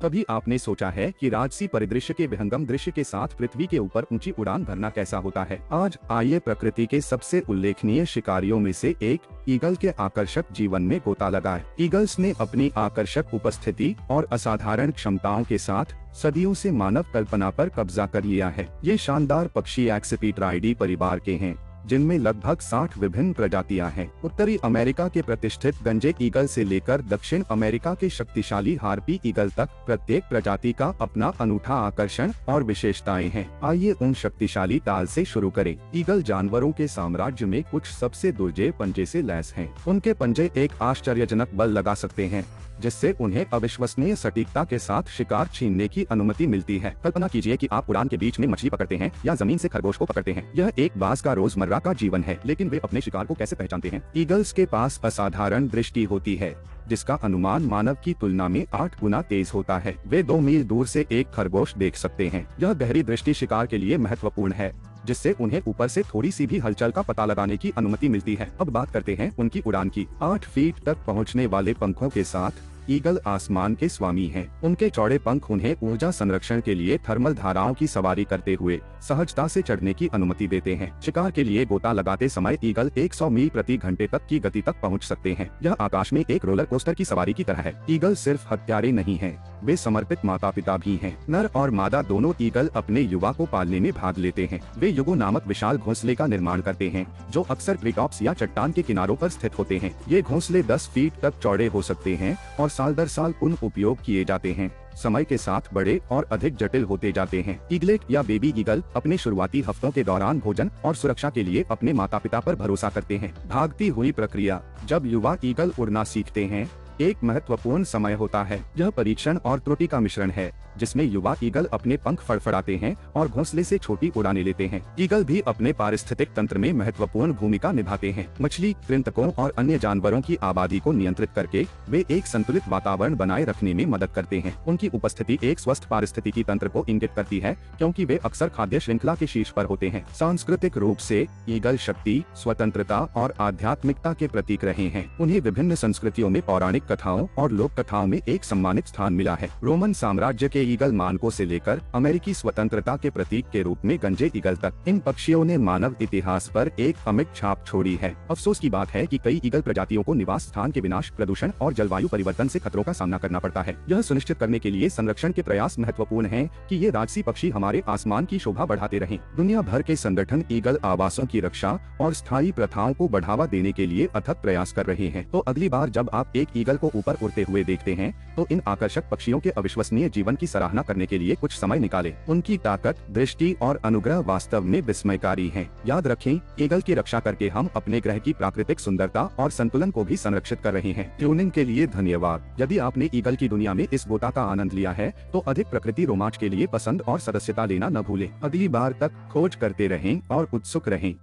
कभी आपने सोचा है कि राजसी परिदृश्य के विहंगम दृश्य के साथ पृथ्वी के ऊपर ऊंची उड़ान भरना कैसा होता है? आज आइए प्रकृति के सबसे उल्लेखनीय शिकारियों में से एक ईगल के आकर्षक जीवन में गोता लगाए। ईगल्स ने अपनी आकर्षक उपस्थिति और असाधारण क्षमताओं के साथ सदियों से मानव कल्पना पर कब्जा कर लिया है। ये शानदार पक्षी एक्सिपिट्राइडी परिवार के हैं, जिनमें लगभग 60 विभिन्न प्रजातियां हैं। उत्तरी अमेरिका के प्रतिष्ठित गंजे ईगल से लेकर दक्षिण अमेरिका के शक्तिशाली हार्पी ईगल तक प्रत्येक प्रजाति का अपना अनूठा आकर्षण और विशेषताएं हैं। आइए उन शक्तिशाली ताल से शुरू करें। ईगल जानवरों के साम्राज्य में कुछ सबसे दुर्जेय पंजे से लैस हैं। उनके पंजे एक आश्चर्यजनक बल लगा सकते हैं, जिससे उन्हें अविश्वसनीय सटीकता के साथ शिकार छीनने की अनुमति मिलती है। कल्पना कीजिए कि आप उड़ान के बीच में मछली पकड़ते हैं या जमीन से खरगोश को पकड़ते हैं। यह एक बाज का रोजमर्रा का जीवन है, लेकिन वे अपने शिकार को कैसे पहचानते हैं? ईगल्स के पास असाधारण दृष्टि होती है, जिसका अनुमान मानव की तुलना में 8 गुना तेज होता है। वे 2 मील दूर से एक खरगोश देख सकते हैं। यह गहरी दृष्टि शिकार के लिए महत्वपूर्ण है, जिससे उन्हें ऊपर से थोड़ी सी भी हलचल का पता लगाने की अनुमति मिलती है। अब बात करते हैं उनकी उड़ान की। 8 फीट तक पहुंचने वाले पंखों के साथ ईगल आसमान के स्वामी हैं। उनके चौड़े पंख उन्हें ऊर्जा संरक्षण के लिए थर्मल धाराओं की सवारी करते हुए सहजता से चढ़ने की अनुमति देते हैं। शिकार के लिए गोता लगाते समय ईगल 100 मील प्रति घंटे तक की गति तक पहुंच सकते हैं। यह आकाश में एक रोलर कोस्टर की सवारी की तरह है। ईगल सिर्फ हत्यारे नहीं हैं, वे समर्पित माता पिता भी हैं। नर और मादा दोनों ईगल अपने युवा को पालने में भाग लेते हैं। वे युगो नामक विशाल घोंसले का निर्माण करते हैं, जो अक्सर ट्रीटॉप्स या चट्टान के किनारों पर स्थित होते हैं। ये घोंसले 10 फीट तक चौड़े हो सकते हैं और साल दर साल उन उपयोग किए जाते हैं। समय के साथ बड़े और अधिक जटिल होते जाते हैं। ईगलेट या बेबी ईगल अपने शुरुआती हफ्तों के दौरान भोजन और सुरक्षा के लिए अपने माता पिता पर भरोसा करते हैं। भागती हुई प्रक्रिया। जब युवा ईगल उड़ना सीखते हैं, एक महत्वपूर्ण समय होता है। यह परीक्षण और त्रुटि का मिश्रण है, जिसमें युवा ईगल अपने पंख फड़फड़ाते हैं और घोंसले से छोटी उड़ानें लेते हैं। ईगल भी अपने पारिस्थितिक तंत्र में महत्वपूर्ण भूमिका निभाते हैं। मछली, कृंतकों और अन्य जानवरों की आबादी को नियंत्रित करके वे एक संतुलित वातावरण बनाए रखने में मदद करते हैं। उनकी उपस्थिति एक स्वस्थ पारिस्थितिकी तंत्र को इंगित करती है, क्योंकि वे अक्सर खाद्य श्रृंखला के शीर्ष पर होते हैं। सांस्कृतिक रूप से ईगल शक्ति, स्वतंत्रता और आध्यात्मिकता के प्रतीक रहे हैं। उन्हें विभिन्न संस्कृतियों में पौराणिक कथाओं और लोक कथाओं में एक सम्मानित स्थान मिला है। रोमन साम्राज्य के ईगल मानकों से लेकर अमेरिकी स्वतंत्रता के प्रतीक के रूप में गंजे ईगल तक, इन पक्षियों ने मानव इतिहास पर एक अमिट छाप छोड़ी है। अफसोस की बात है कि कई ईगल प्रजातियों को निवास स्थान के विनाश, प्रदूषण और जलवायु परिवर्तन से खतरों का सामना करना पड़ता है। यह सुनिश्चित करने के लिए संरक्षण के प्रयास महत्वपूर्ण हैं कि ये राजसी पक्षी हमारे आसमान की शोभा बढ़ाते रहें। दुनिया भर के संगठन ईगल आवासों की रक्षा और स्थायी प्रथाओं को बढ़ावा देने के लिए अथक प्रयास कर रहे हैं। तो अगली बार जब आप एक ईगल को ऊपर उड़ते हुए देखते हैं, तो इन आकर्षक पक्षियों के अविश्वसनीय जीवन की सराहना करने के लिए कुछ समय निकालें। उनकी ताकत, दृष्टि और अनुग्रह वास्तव में विस्मयकारी हैं। याद रखें, ईगल की रक्षा करके हम अपने ग्रह की प्राकृतिक सुंदरता और संतुलन को भी संरक्षित कर रहे हैं। ट्यूनिंग के लिए धन्यवाद। यदि आपने ईगल की दुनिया में इस गोता का आनंद लिया है, तो अधिक प्रकृति रोमांच के लिए पसंद और सदस्यता लेना न भूलें। अगली बार तक खोज करते रहें और उत्सुक रहें।